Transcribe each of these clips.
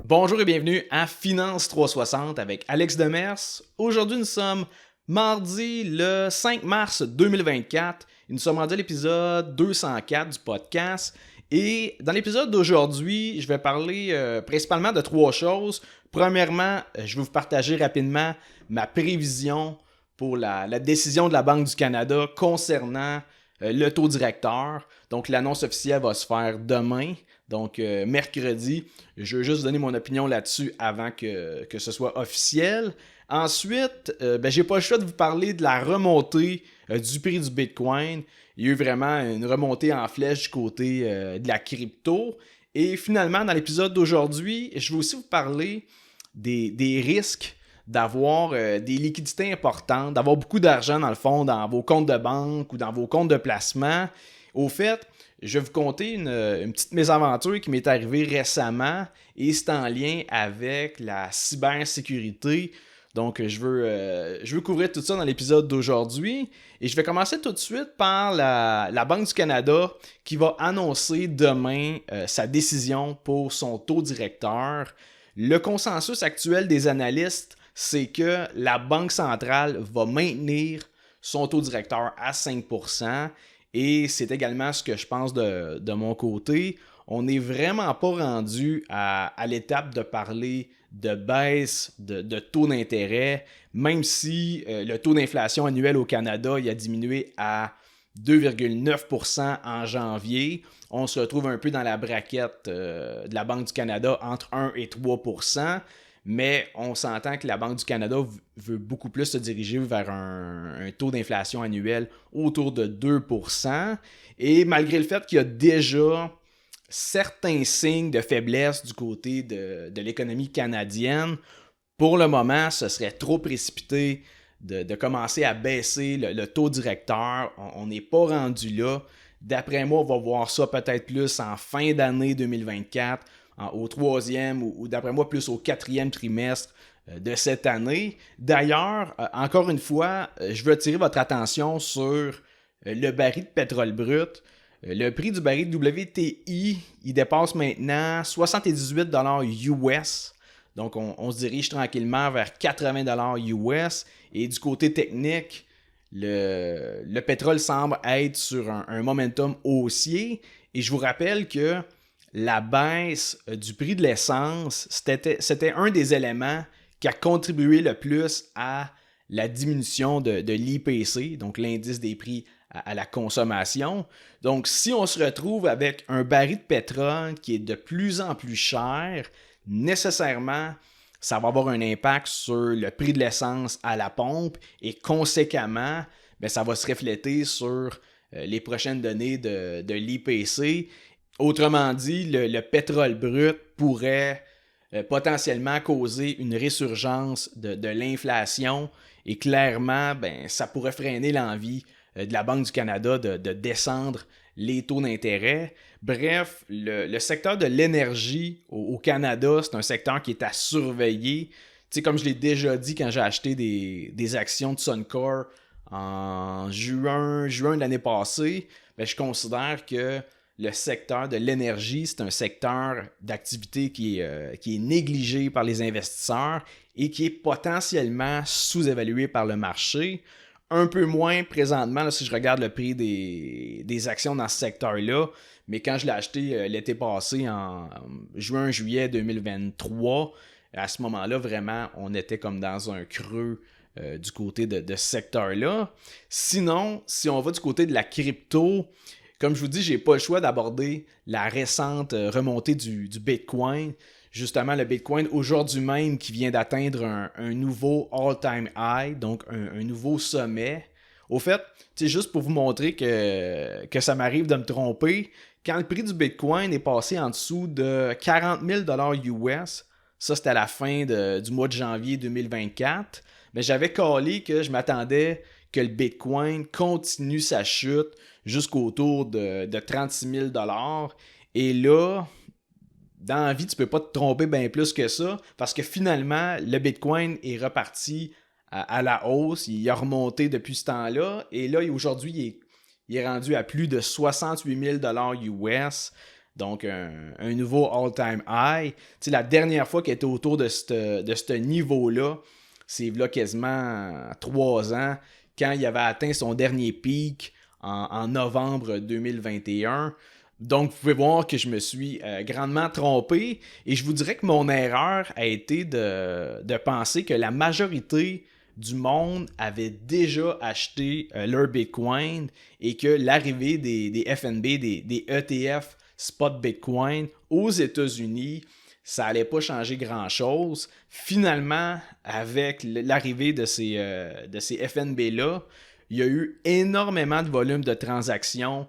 Bonjour et bienvenue à Finance 360 avec Alex Demers. Aujourd'hui, nous sommes mardi le 5 mars 2024 et nous sommes rendus à l'épisode 204 du podcast. Et dans l'épisode d'aujourd'hui, je vais parler principalement de trois choses. Premièrement, je vais vous partager rapidement ma prévision pour la décision de la Banque du Canada concernant le taux directeur. Donc, l'annonce officielle va se faire demain. Donc, mercredi, je veux juste donner mon opinion là-dessus avant que ce soit officiel. Ensuite, j'ai pas le choix de vous parler de la remontée du prix du Bitcoin. Il y a eu vraiment une remontée en flèche du côté de la crypto. Et finalement, dans l'épisode d'aujourd'hui, je vais aussi vous parler des risques d'avoir des liquidités importantes, d'avoir beaucoup d'argent dans le fond dans vos comptes de banque ou dans vos comptes de placement. Au fait, je vais vous conter une petite mésaventure qui m'est arrivée récemment et c'est en lien avec la cybersécurité. Donc, je veux couvrir tout ça dans l'épisode d'aujourd'hui. Et je vais commencer tout de suite par la Banque du Canada qui va annoncer demain sa décision pour son taux directeur. Le consensus actuel des analystes, c'est que la Banque centrale va maintenir son taux directeur à 5%. Et c'est également ce que je pense de mon côté. On n'est vraiment pas rendu à l'étape de parler de baisse de taux d'intérêt, même si le taux d'inflation annuel au Canada il a diminué à 2,9% en janvier. On se retrouve un peu dans la braquette de la Banque du Canada entre 1 et 3%. Mais on s'entend que la Banque du Canada veut beaucoup plus se diriger vers un taux d'inflation annuel autour de 2%. Et malgré le fait qu'il y a déjà certains signes de faiblesse du côté de l'économie canadienne, pour le moment, ce serait trop précipité de commencer à baisser le taux directeur. On n'est pas rendu là. D'après moi, on va voir ça peut-être plus en fin d'année 2024, au troisième ou d'après moi plus au quatrième trimestre de cette année. D'ailleurs, encore une fois, je veux attirer votre attention sur le baril de pétrole brut. Le prix du baril WTI, il dépasse maintenant 78$ US. Donc, on se dirige tranquillement vers 80$ US. Et du côté technique, le pétrole semble être sur un momentum haussier. Et je vous rappelle que la baisse du prix de l'essence, c'était un des éléments qui a contribué le plus à la diminution de l'IPC, donc l'indice des prix à la consommation. Donc, si on se retrouve avec un baril de pétrole qui est de plus en plus cher, nécessairement, ça va avoir un impact sur le prix de l'essence à la pompe et conséquemment, ça va se refléter sur les prochaines données de l'IPC. Autrement dit, le pétrole brut pourrait potentiellement causer une résurgence de l'inflation et clairement, ça pourrait freiner l'envie de la Banque du Canada de descendre les taux d'intérêt. Bref, le secteur de l'énergie au Canada, c'est un secteur qui est à surveiller. Tu sais, comme je l'ai déjà dit quand j'ai acheté des actions de Suncor en juin de l'année passée, je considère que le secteur de l'énergie, c'est un secteur d'activité qui est négligé par les investisseurs et qui est potentiellement sous-évalué par le marché. Un peu moins présentement, là, si je regarde le prix des actions dans ce secteur-là, mais quand je l'ai acheté l'été passé, en juin-juillet 2023, à ce moment-là, vraiment, on était comme dans un creux du côté de ce secteur-là. Sinon, si on va du côté de la crypto, comme je vous dis, j'ai pas le choix d'aborder la récente remontée du Bitcoin. Justement, le Bitcoin aujourd'hui même qui vient d'atteindre un nouveau all-time high, donc un nouveau sommet. Au fait, juste pour vous montrer que ça m'arrive de me tromper, quand le prix du Bitcoin est passé en dessous de 40 000$ US, ça c'était à la fin du mois de janvier 2024, j'avais calé que je m'attendais que le Bitcoin continue sa chute jusqu'autour de 36 000$. Et là, dans la vie, tu peux pas te tromper bien plus que ça parce que finalement, le Bitcoin est reparti à la hausse. Il a remonté depuis ce temps-là. Et là, aujourd'hui, il est rendu à plus de 68 000$ US. Donc, un nouveau all-time high. Tu sais, la dernière fois qu'il était autour de ce niveau-là, c'est là quasiment 3 ans, quand il avait atteint son dernier pic en novembre 2021. Donc, vous pouvez voir que je me suis grandement trompé. Et je vous dirais que mon erreur a été de penser que la majorité du monde avait déjà acheté leur Bitcoin et que l'arrivée des FNB, des ETF spot Bitcoin aux États-Unis, ça allait pas changer grand-chose. Finalement, avec l'arrivée de ces FNB-là, il y a eu énormément de volume de transactions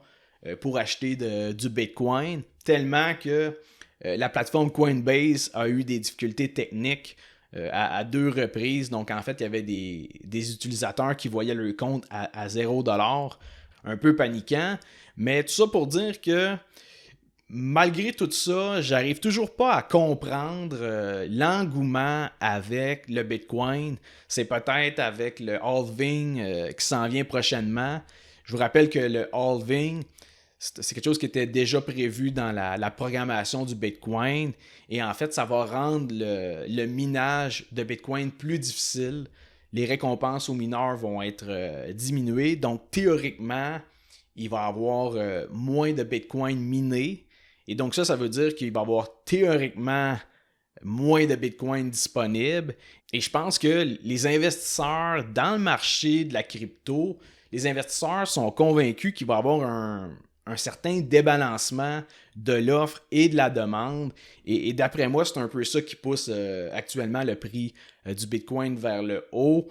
pour acheter du Bitcoin, tellement que la plateforme Coinbase a eu des difficultés techniques à 2 reprises. Donc, en fait, il y avait des utilisateurs qui voyaient leur compte à 0$, un peu paniquant. Mais tout ça pour dire que malgré tout ça, j'arrive toujours pas à comprendre l'engouement avec le Bitcoin. C'est peut-être avec le halving qui s'en vient prochainement. Je vous rappelle que le halving, c'est quelque chose qui était déjà prévu dans la programmation du Bitcoin. Et en fait, ça va rendre le minage de Bitcoin plus difficile. Les récompenses aux mineurs vont être diminuées. Donc, théoriquement, il va y avoir moins de Bitcoin minés. Et donc ça veut dire qu'il va y avoir théoriquement moins de Bitcoin disponibles. Et je pense que les investisseurs dans le marché de la crypto, les investisseurs sont convaincus qu'il va y avoir un certain débalancement de l'offre et de la demande. Et d'après moi, c'est un peu ça qui pousse actuellement le prix du Bitcoin vers le haut.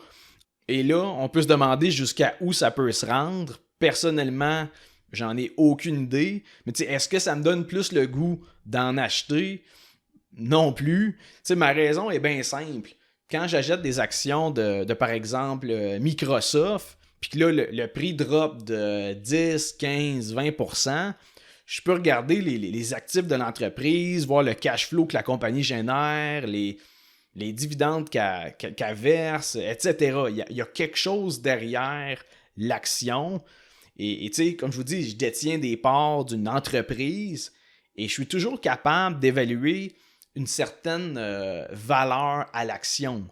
Et là, on peut se demander jusqu'à où ça peut se rendre. Personnellement, j'en ai aucune idée. Mais tu sais, est-ce que ça me donne plus le goût d'en acheter? Non plus. Tu sais, ma raison est bien simple. Quand j'achète des actions de par exemple, Microsoft, puis que là, le prix drop de 10, 15, 20%, je peux regarder les actifs de l'entreprise, voir le cash flow que la compagnie génère, les dividendes qu'elle verse, etc. Il y a quelque chose derrière l'action. Et tu sais, comme je vous dis, je détiens des parts d'une entreprise et je suis toujours capable d'évaluer une certaine valeur à l'action.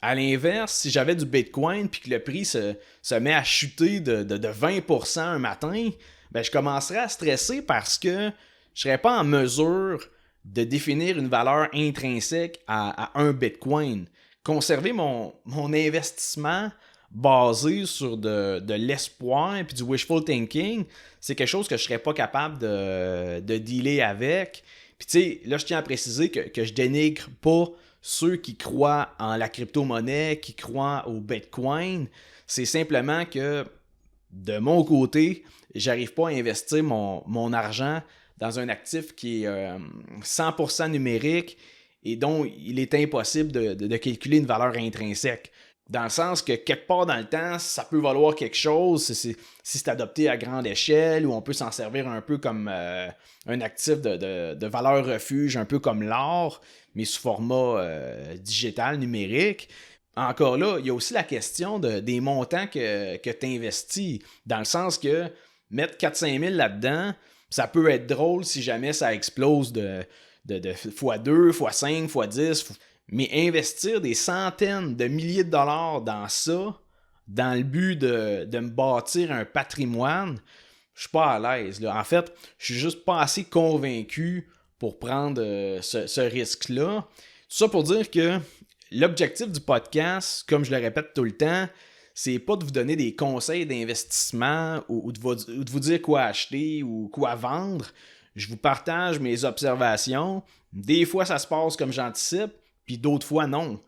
À l'inverse, si j'avais du Bitcoin puis que le prix se met à chuter de 20% un matin, ben je commencerais à stresser parce que je ne serais pas en mesure de définir une valeur intrinsèque à un Bitcoin. Conserver mon investissement basé sur de l'espoir et du wishful thinking, c'est quelque chose que je ne serais pas capable de dealer avec. Puis tu sais, là je tiens à préciser que je dénigre pas ceux qui croient en la crypto-monnaie, qui croient au Bitcoin. C'est simplement que de mon côté, j'arrive pas à investir mon argent dans un actif qui est 100% numérique et dont il est impossible de calculer une valeur intrinsèque. Dans le sens que quelque part dans le temps, ça peut valoir quelque chose si c'est adopté à grande échelle ou on peut s'en servir un peu comme un actif de valeur refuge, un peu comme l'or, mais sous format digital, numérique. Encore là, il y a aussi la question des montants que tu investis. Dans le sens que mettre 4-5 000 là-dedans, ça peut être drôle si jamais ça explose de x2, x5, x10. Mais investir des centaines de milliers de dollars dans ça, dans le but de me bâtir un patrimoine, je suis pas à l'aise. Là. En fait, je suis juste pas assez convaincu pour prendre ce risque-là. Tout ça pour dire que l'objectif du podcast, comme je le répète tout le temps, c'est pas de vous donner des conseils d'investissement ou de vous dire quoi acheter ou quoi vendre. Je vous partage mes observations. Des fois, ça se passe comme j'anticipe, puis d'autres fois, non.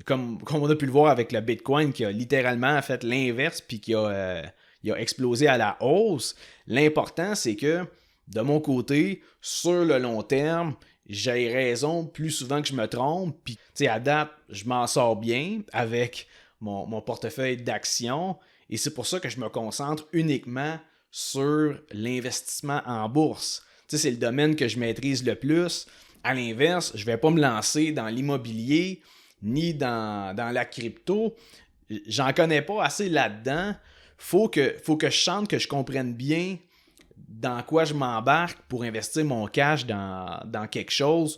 Comme on a pu le voir avec le Bitcoin qui a littéralement fait l'inverse puis qui a explosé à la hausse. L'important, c'est que, de mon côté, sur le long terme, j'ai raison plus souvent que je me trompe. Puis, tu sais, à date, je m'en sors bien avec mon portefeuille d'actions. Et c'est pour ça que je me concentre uniquement sur l'investissement en bourse. Tu sais, c'est le domaine que je maîtrise le plus. À l'inverse, je ne vais pas me lancer dans l'immobilier ni dans la crypto. J'en connais pas assez là-dedans. Faut que je sente que je comprenne bien dans quoi je m'embarque pour investir mon cash dans quelque chose.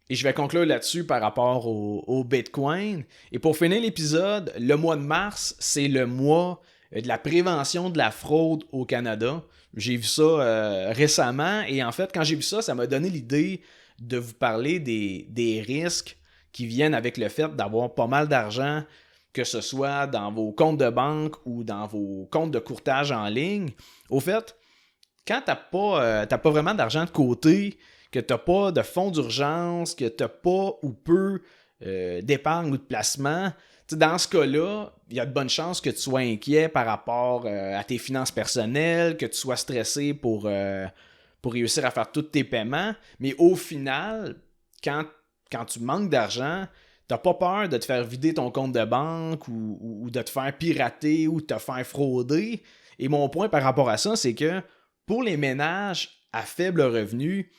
Et je vais conclure là-dessus par rapport au Bitcoin. Et pour finir l'épisode, le mois de mars, c'est le mois de la prévention de la fraude au Canada. J'ai vu ça récemment et en fait, quand j'ai vu ça, ça m'a donné l'idée de vous parler des risques qui viennent avec le fait d'avoir pas mal d'argent, que ce soit dans vos comptes de banque ou dans vos comptes de courtage en ligne. Au fait, quand t'as pas vraiment d'argent de côté, que t'as pas de fonds d'urgence, que t'as pas ou peu d'épargne ou de placement, dans ce cas-là, il y a de bonnes chances que tu sois inquiet par rapport à tes finances personnelles, que tu sois stressé pour réussir à faire tous tes paiements. Mais au final, quand tu manques d'argent, t'as pas peur de te faire vider ton compte de banque ou de te faire pirater ou de te faire frauder. Et mon point par rapport à ça, c'est que pour les ménages à faible revenu,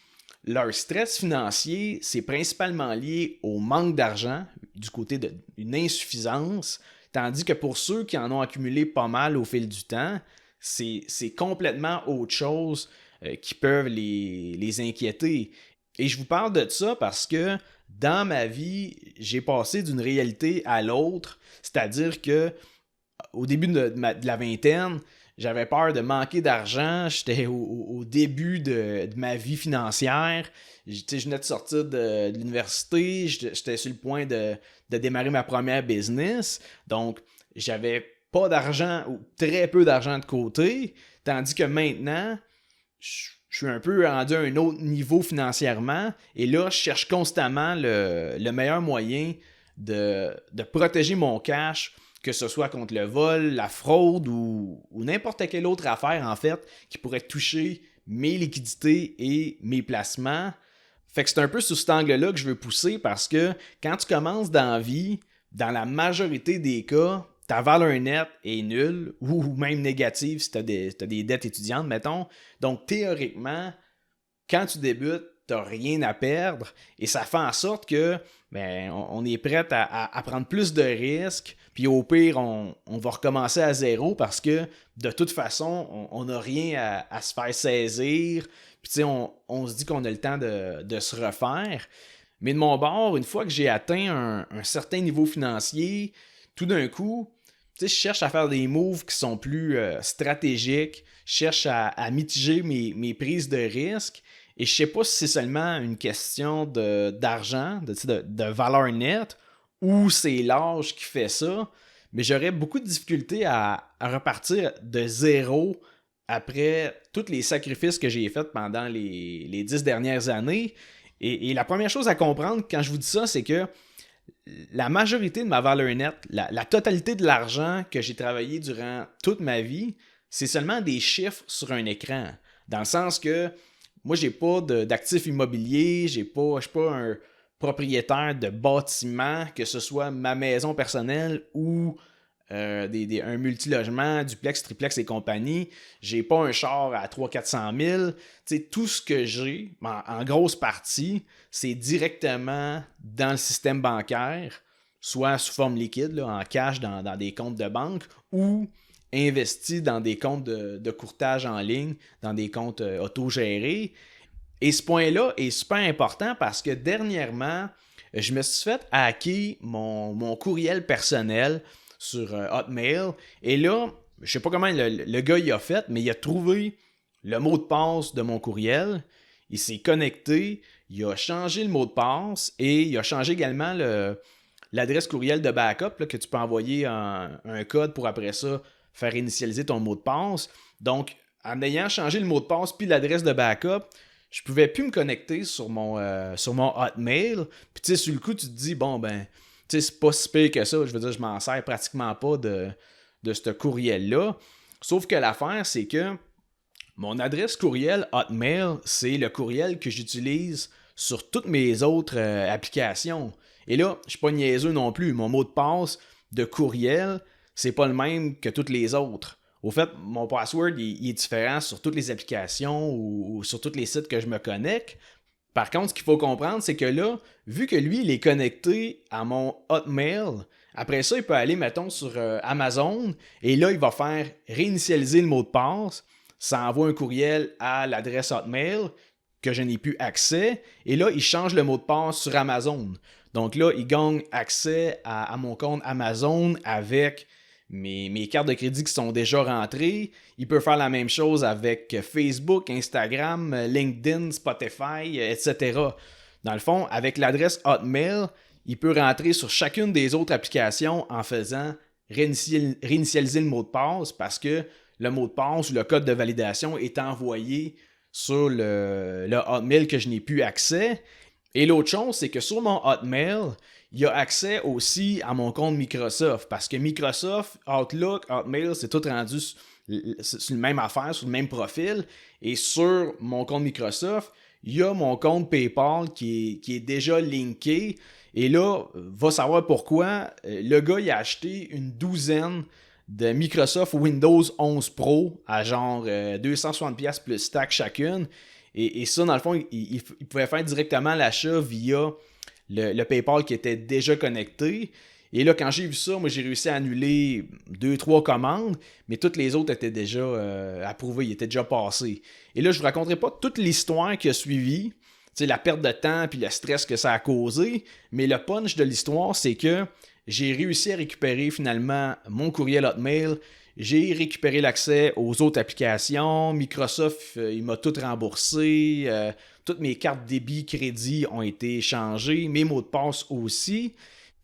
leur stress financier, c'est principalement lié au manque d'argent, du côté d'une insuffisance, tandis que pour ceux qui en ont accumulé pas mal au fil du temps, c'est complètement autre chose qui peuvent les inquiéter. Et je vous parle de ça parce que dans ma vie, j'ai passé d'une réalité à l'autre, c'est-à-dire que au début de la vingtaine, j'avais peur de manquer d'argent. J'étais au début de ma vie financière. Je venais de sortir de l'université. J'étais sur le point de démarrer ma première business. Donc, j'avais pas d'argent ou très peu d'argent de côté. Tandis que maintenant, je suis un peu rendu à un autre niveau financièrement. Et là, je cherche constamment le meilleur moyen de protéger mon cash, que ce soit contre le vol, la fraude ou n'importe quelle autre affaire, en fait, qui pourrait toucher mes liquidités et mes placements. Fait que c'est un peu sous cet angle-là que je veux pousser parce que quand tu commences dans la vie, dans la majorité des cas, ta valeur nette est nulle ou même négative si tu as des dettes étudiantes, mettons. Donc, théoriquement, quand tu débutes, tu n'as rien à perdre et ça fait en sorte que on est prêt à prendre plus de risques. Puis au pire, on va recommencer à zéro parce que de toute façon, on n'a rien à se faire saisir. Puis tu sais, on se dit qu'on a le temps de se refaire. Mais de mon bord, une fois que j'ai atteint un certain niveau financier, tout d'un coup, tu sais, je cherche à faire des moves qui sont plus stratégiques. Je cherche à mitiger mes prises de risque. Et je sais pas si c'est seulement une question d'argent, de valeur nette, ou c'est l'âge qui fait ça, mais j'aurais beaucoup de difficultés à repartir de zéro après tous les sacrifices que j'ai faits pendant les 10 dernières années. Et la première chose à comprendre quand je vous dis ça, c'est que la majorité de ma valeur nette, la totalité de l'argent que j'ai travaillé durant toute ma vie, c'est seulement des chiffres sur un écran. Dans le sens que moi, j'ai pas d'actifs immobiliers, je suis pas un propriétaire de bâtiments, que ce soit ma maison personnelle ou un multilogement, duplex, triplex et compagnie. J'ai pas un char à 300 000 400 000. Tout ce que j'ai, en grosse partie, c'est directement dans le système bancaire, soit sous forme liquide, là, en cash dans des comptes de banque, ou investi dans des comptes de courtage en ligne, dans des comptes autogérés. Et ce point-là est super important parce que dernièrement, je me suis fait hacker mon courriel personnel sur Hotmail. Et là, je sais pas comment le gars il a fait, mais il a trouvé le mot de passe de mon courriel. Il s'est connecté, il a changé le mot de passe et il a changé également l'adresse courriel de backup là, que tu peux envoyer un code pour après ça faire initialiser ton mot de passe. Donc, en ayant changé le mot de passe puis l'adresse de backup, je pouvais plus me connecter sur mon Hotmail. Puis tu sais, sur le coup, tu te dis, bon, tu sais, c'est pas si pire que ça. Je veux dire, je m'en sers pratiquement pas de ce courriel-là. Sauf que l'affaire, c'est que mon adresse courriel Hotmail, c'est le courriel que j'utilise sur toutes mes autres applications. Et là, je suis pas niaiseux non plus. Mon mot de passe de courriel, c'est pas le même que toutes les autres. Au fait, mon password il est différent sur toutes les applications ou sur tous les sites que je me connecte. Par contre, ce qu'il faut comprendre, c'est que là, vu que lui, il est connecté à mon Hotmail, après ça, il peut aller, mettons, sur Amazon, et là, il va faire réinitialiser le mot de passe. ça envoie un courriel à l'adresse Hotmail que je n'ai plus accès. Et là, il change le mot de passe sur Amazon. Donc là, il gagne accès à mon compte Amazon avec mes cartes de crédit qui sont déjà rentrées. Il peut faire la même chose avec Facebook, Instagram, LinkedIn, Spotify, etc. Dans le fond, avec l'adresse Hotmail, il peut rentrer sur chacune des autres applications en faisant réinitialiser le mot de passe parce que le mot de passe ou le code de validation est envoyé sur le Hotmail que je n'ai plus accès. Et l'autre chose, c'est que sur mon Hotmail, il y a accès aussi à mon compte Microsoft parce que Microsoft, Outlook, Hotmail, c'est tout rendu sur la même affaire, sur le même profil. Et sur mon compte Microsoft, il y a mon compte PayPal qui est déjà linké. Et là, va savoir pourquoi. Le gars, il a acheté une douzaine de Microsoft Windows 11 Pro à genre 260$ plus taxe chacune. Et ça, dans le fond, il pouvait faire directement l'achat via le PayPal qui était déjà connecté. Et là, quand j'ai vu ça, moi, j'ai réussi à annuler 2-3 commandes, mais toutes les autres étaient déjà approuvées, ils étaient déjà passées. Et là, je ne vous raconterai pas toute l'histoire qui a suivi, la perte de temps puis le stress que ça a causé, mais le punch de l'histoire, c'est que j'ai réussi à récupérer finalement mon courriel Hotmail. J'ai récupéré l'accès aux autres applications. Microsoft, il m'a tout remboursé. Toutes mes cartes débit, crédit ont été changées. Mes mots de passe aussi.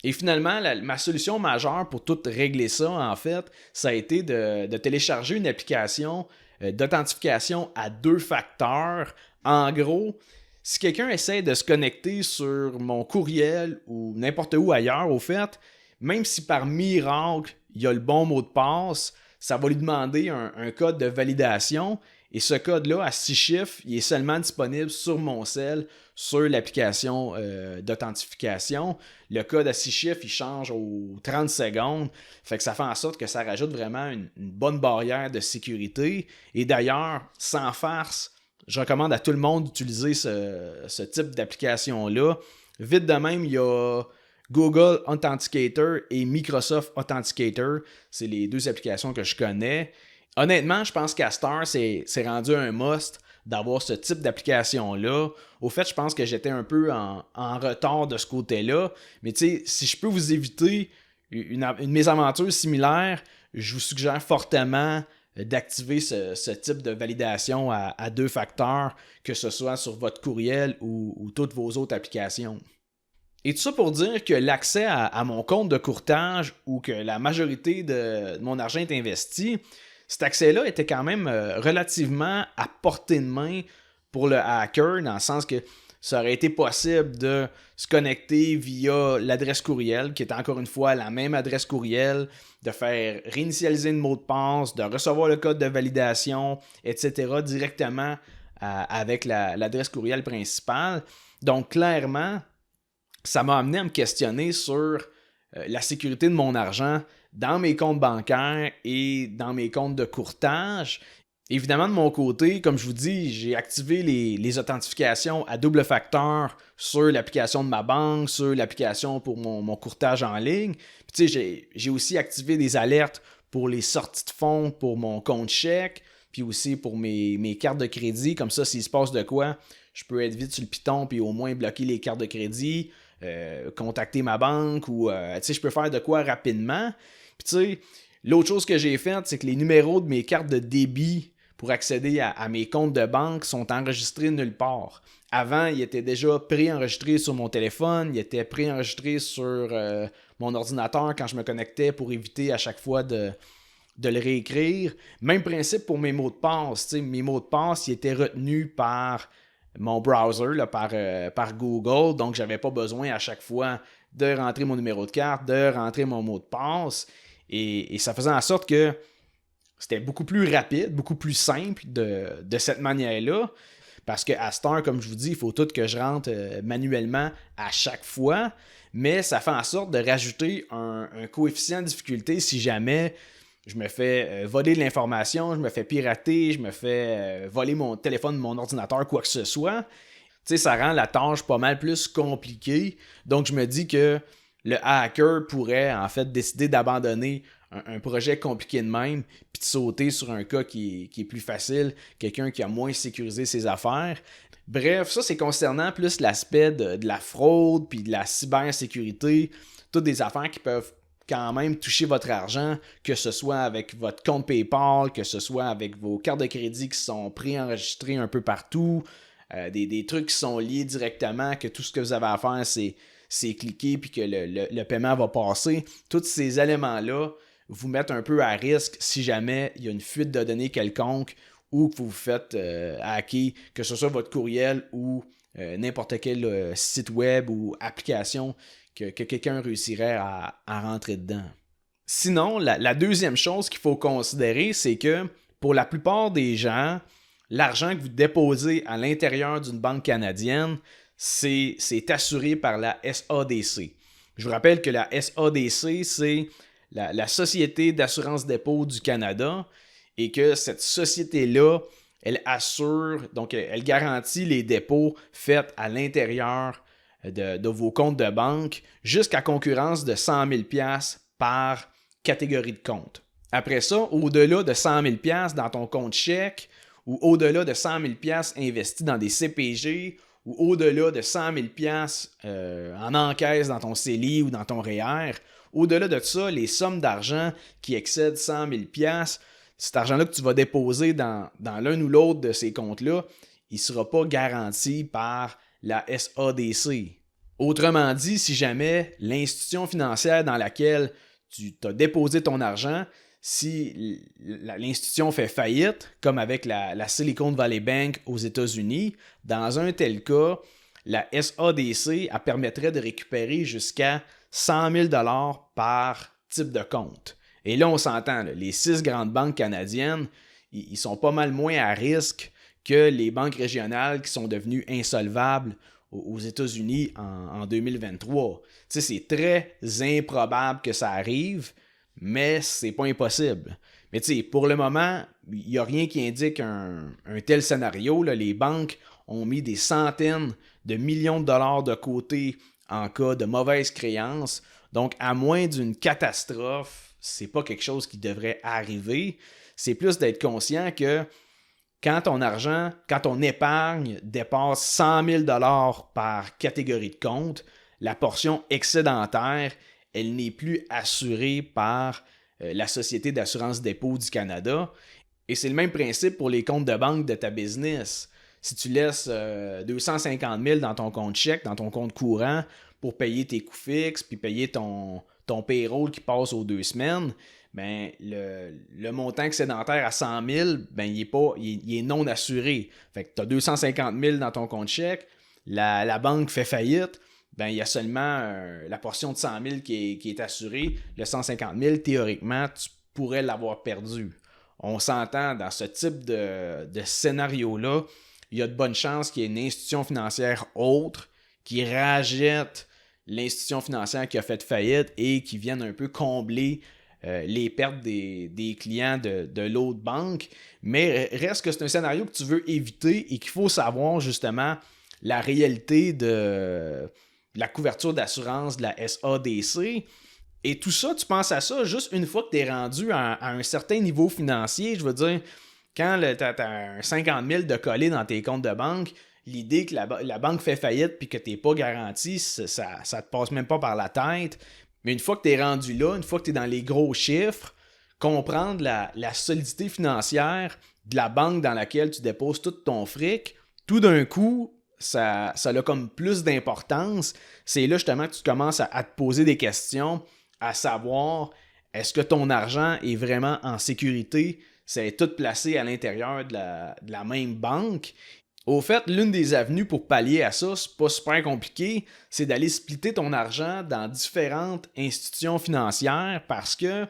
Et finalement, ma solution majeure pour tout régler ça, en fait, ça a été de télécharger une application d'authentification à 2 facteurs. En gros, si quelqu'un essaie de se connecter sur mon courriel ou n'importe où ailleurs, au fait, même si par miracle, il y a le bon mot de passe, ça va lui demander un code de validation. Et ce code-là, à 6 chiffres, il est seulement disponible sur mon cell, sur l'application d'authentification. Le code à 6 chiffres, il change aux 30 secondes. Fait que ça fait en sorte que ça rajoute vraiment une bonne barrière de sécurité. Et d'ailleurs, sans farce, je recommande à tout le monde d'utiliser ce type d'application-là. Vite de même, il y a Google Authenticator et Microsoft Authenticator. C'est les 2 applications que je connais. Honnêtement, je pense qu'à Star, c'est rendu un must d'avoir ce type d'application-là. Au fait, je pense que j'étais un peu en retard de ce côté-là. Mais tu sais, si je peux vous éviter une mésaventure similaire, je vous suggère fortement d'activer ce type de validation à 2 facteurs, que ce soit sur votre courriel ou toutes vos autres applications. Et tout ça pour dire que l'accès à mon compte de courtage ou que la majorité de mon argent est investi, cet accès-là était quand même relativement à portée de main pour le hacker, dans le sens que ça aurait été possible de se connecter via l'adresse courriel, qui est encore une fois la même adresse courriel, de faire réinitialiser le mot de passe, de recevoir le code de validation, etc. directement avec l'adresse courriel principale. Donc clairement, ça m'a amené à me questionner sur la sécurité de mon argent dans mes comptes bancaires et dans mes comptes de courtage. Évidemment, de mon côté, comme je vous dis, j'ai activé les authentifications à double facteur sur l'application de ma banque, sur l'application pour mon courtage en ligne. Puis, tu sais, j'ai aussi activé des alertes pour les sorties de fonds pour mon compte chèque, puis aussi pour mes cartes de crédit. Comme ça, s'il se passe de quoi, je peux être vite sur le piton puis au moins bloquer les cartes de crédit, contacter ma banque ou tu sais, je peux faire de quoi rapidement. Puis tu sais, l'autre chose que j'ai faite, c'est que les numéros de mes cartes de débit pour accéder à mes comptes de banque sont enregistrés nulle part. Avant, ils étaient déjà préenregistrés sur mon téléphone, ils étaient préenregistrés sur mon ordinateur quand je me connectais pour éviter à chaque fois de le réécrire. Même principe pour mes mots de passe. Tu sais, mes mots de passe, ils étaient retenus par mon browser, là, par Google, donc j'avais pas besoin à chaque fois de rentrer mon numéro de carte, de rentrer mon mot de passe, et ça faisait en sorte que c'était beaucoup plus rapide, beaucoup plus simple de cette manière-là, parce qu'à cette heure, comme je vous dis, il faut tout que je rentre manuellement à chaque fois, mais ça fait en sorte de rajouter un coefficient de difficulté si jamais je me fais voler de l'information, je me fais pirater, je me fais voler mon téléphone, mon ordinateur, quoi que ce soit. Tu sais, ça rend la tâche pas mal plus compliquée. Donc, je me dis que le hacker pourrait en fait décider d'abandonner un projet compliqué de même, puis de sauter sur un cas qui est plus facile, quelqu'un qui a moins sécurisé ses affaires. Bref, ça c'est concernant plus l'aspect de la fraude, puis de la cybersécurité, toutes des affaires qui peuvent quand même toucher votre argent, que ce soit avec votre compte PayPal, que ce soit avec vos cartes de crédit qui sont préenregistrées un peu partout, des trucs qui sont liés directement, que tout ce que vous avez à faire, c'est cliquer puis que le paiement va passer. Tous ces éléments-là vous mettent un peu à risque si jamais il y a une fuite de données quelconque ou que vous vous faites hacker, que ce soit votre courriel ou n'importe quel site web ou application que quelqu'un réussirait à rentrer dedans. Sinon, la deuxième chose qu'il faut considérer, c'est que pour la plupart des gens, l'argent que vous déposez à l'intérieur d'une banque canadienne, c'est assuré par la SADC. Je vous rappelle que la SADC, c'est la Société d'assurance dépôt du Canada et que cette société-là, elle assure, donc elle garantit les dépôts faits à l'intérieur de vos comptes de banque jusqu'à concurrence de 100 000 $ par catégorie de compte. Après ça, au-delà de 100 000 $ dans ton compte chèque ou au-delà de 100 000 $ investis dans des CPG ou au-delà de 100 000 $ en encaisse dans ton CELI ou dans ton REER, au-delà de ça, les sommes d'argent qui excèdent 100 000 $, cet argent-là que tu vas déposer dans l'un ou l'autre de ces comptes-là, il ne sera pas garanti par la SADC. Autrement dit, si jamais l'institution financière dans laquelle tu as déposé ton argent, si l'institution fait faillite, comme avec la Silicon Valley Bank aux États-Unis, dans un tel cas, la SADC elle permettrait de récupérer jusqu'à 100 000 $ par type de compte. Et là, on s'entend, les 6 grandes banques canadiennes, ils sont pas mal moins à risque que les banques régionales qui sont devenues insolvables aux États-Unis en 2023. Tu sais, c'est très improbable que ça arrive, mais c'est pas impossible. Mais tu sais, pour le moment, il n'y a rien qui indique un tel scénario. Là. Les banques ont mis des centaines de millions de dollars de côté en cas de mauvaise créance. Donc, à moins d'une catastrophe, c'est pas quelque chose qui devrait arriver. C'est plus d'être conscient que quand ton épargne dépasse 100 000 $ par catégorie de compte, la portion excédentaire, elle n'est plus assurée par la Société d'assurance dépôt du Canada. Et c'est le même principe pour les comptes de banque de ta business. Si tu laisses 250 000 dans ton compte chèque, dans ton compte courant, pour payer tes coûts fixes, puis payer ton payroll qui passe aux 2 semaines, ben, le montant excédentaire à 100 000, ben, il est non assuré. Fait que tu as 250 000 dans ton compte chèque, la banque fait faillite, ben, il y a seulement la portion de 100 000 qui est assurée. Le 150 000, théoriquement, tu pourrais l'avoir perdu. On s'entend dans ce type de scénario-là, il y a de bonnes chances qu'il y ait une institution financière autre qui rachète l'institution financière qui a fait faillite et qui vienne un peu combler les pertes des clients de l'autre banque. Mais reste que c'est un scénario que tu veux éviter et qu'il faut savoir justement la réalité de la couverture d'assurance de la SADC. Et tout ça, tu penses à ça juste une fois que tu es rendu à un certain niveau financier. Je veux dire, quand tu as un 50 000 de collé dans tes comptes de banque, l'idée que la banque fait faillite et que tu n'es pas garanti, ça te passe même pas par la tête. Mais une fois que tu es rendu là, une fois que tu es dans les gros chiffres, comprendre la solidité financière de la banque dans laquelle tu déposes tout ton fric, tout d'un coup, ça a comme plus d'importance. C'est là justement que tu commences à te poser des questions, à savoir, est-ce que ton argent est vraiment en sécurité? C'est tout placé à l'intérieur de la même banque. Au fait, l'une des avenues pour pallier à ça, c'est pas super compliqué, c'est d'aller splitter ton argent dans différentes institutions financières parce que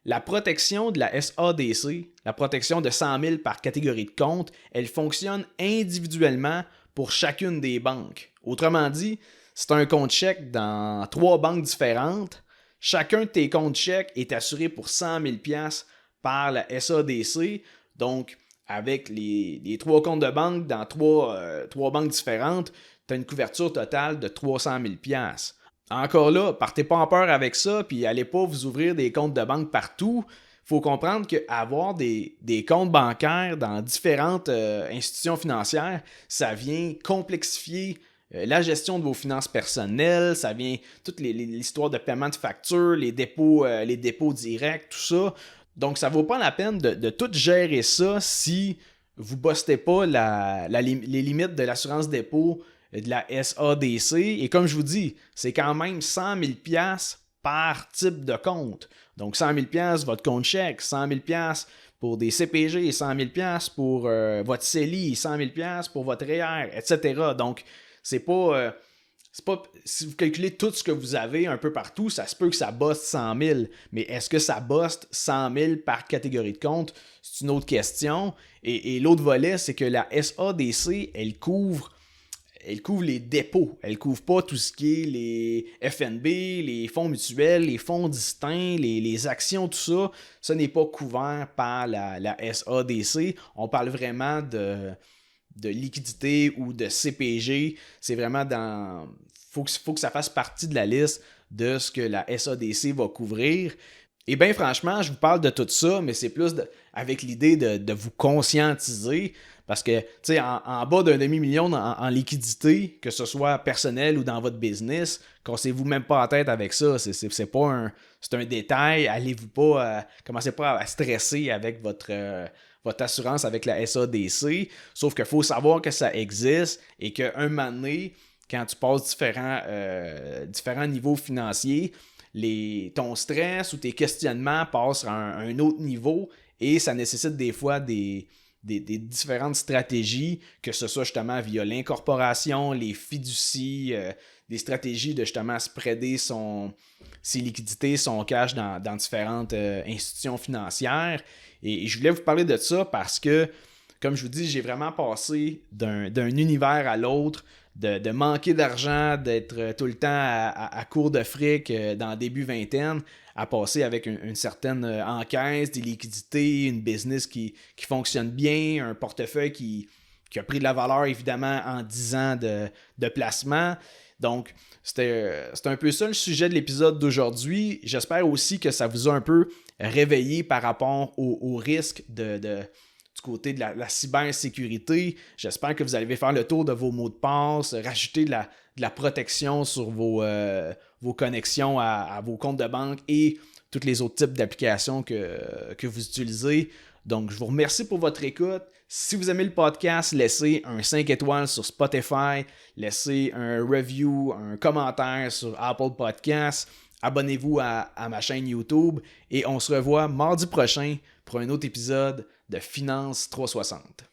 la protection de la SADC, la protection de 100 000 par catégorie de compte, elle fonctionne individuellement pour chacune des banques. Autrement dit, c'est un compte chèque dans 3 banques différentes. Chacun de tes comptes chèques est assuré pour 100 000 $ par la SADC. Donc, avec les 3 comptes de banque dans 3 banques différentes, tu as une couverture totale de 300 000 $. Encore là, partez pas en peur avec ça, puis allez pas vous ouvrir des comptes de banque partout. Faut comprendre qu'avoir des comptes bancaires dans différentes institutions financières, ça vient complexifier la gestion de vos finances personnelles, ça vient toute l'histoire de paiement de factures, les dépôts directs, tout ça. Donc, ça vaut pas la peine de tout gérer ça si vous ne bostez pas les limites de l'assurance dépôt de la SADC. Et comme je vous dis, c'est quand même 100 000 $ par type de compte. Donc 100 000 $ votre compte chèque, 100 000 $ pour des CPG, 100 000 $ pour votre CELI, 100 000 $ pour votre REER, etc. Donc, c'est pas, si vous calculez tout ce que vous avez un peu partout, ça se peut que ça bosse 100 000. Mais est-ce que ça bosse 100 000 par catégorie de compte? C'est une autre question. Et l'autre volet, c'est que la SADC, elle couvre les dépôts. Elle ne couvre pas tout ce qui est les FNB, les fonds mutuels, les fonds distincts, les actions, tout ça. Ça n'est pas couvert par la SADC. On parle vraiment de liquidité ou de CPG. C'est vraiment dans... Faut que ça fasse partie de la liste de ce que la SADC va couvrir. Et bien franchement, je vous parle de tout ça, mais c'est plus avec l'idée de vous conscientiser. Parce que, tu sais, en bas d'un demi-million en liquidité, que ce soit personnel ou dans votre business, cassez-vous même pas la tête avec ça. C'est pas c'est un détail. Allez-vous pas, commencez pas à stresser avec votre assurance avec la SADC. Sauf qu'il faut savoir que ça existe et qu'un moment donné, quand tu passes différents niveaux financiers, ton stress ou tes questionnements passent à un autre niveau et ça nécessite des fois des différentes stratégies, que ce soit justement via l'incorporation, les fiducies, des stratégies de justement spreader ses liquidités, son cash dans différentes institutions financières. Et je voulais vous parler de ça parce que, comme je vous dis, j'ai vraiment passé d'un univers à l'autre, de manquer d'argent, d'être tout le temps à court de fric dans le début vingtaine, à passer avec une certaine encaisse, des liquidités, une business qui fonctionne bien, un portefeuille qui a pris de la valeur évidemment en 10 ans de placement. Donc, c'était un peu ça le sujet de l'épisode d'aujourd'hui. J'espère aussi que ça vous a un peu réveillé par rapport au risque du côté de la cybersécurité. J'espère que vous allez faire le tour de vos mots de passe, rajouter de la protection sur vos connexions à vos comptes de banque et tous les autres types d'applications que vous utilisez. Donc, je vous remercie pour votre écoute. Si vous aimez le podcast, laissez un 5 étoiles sur Spotify, laissez un review, un commentaire sur Apple Podcasts, abonnez-vous à ma chaîne YouTube et on se revoit mardi prochain pour un autre épisode de Finance 360.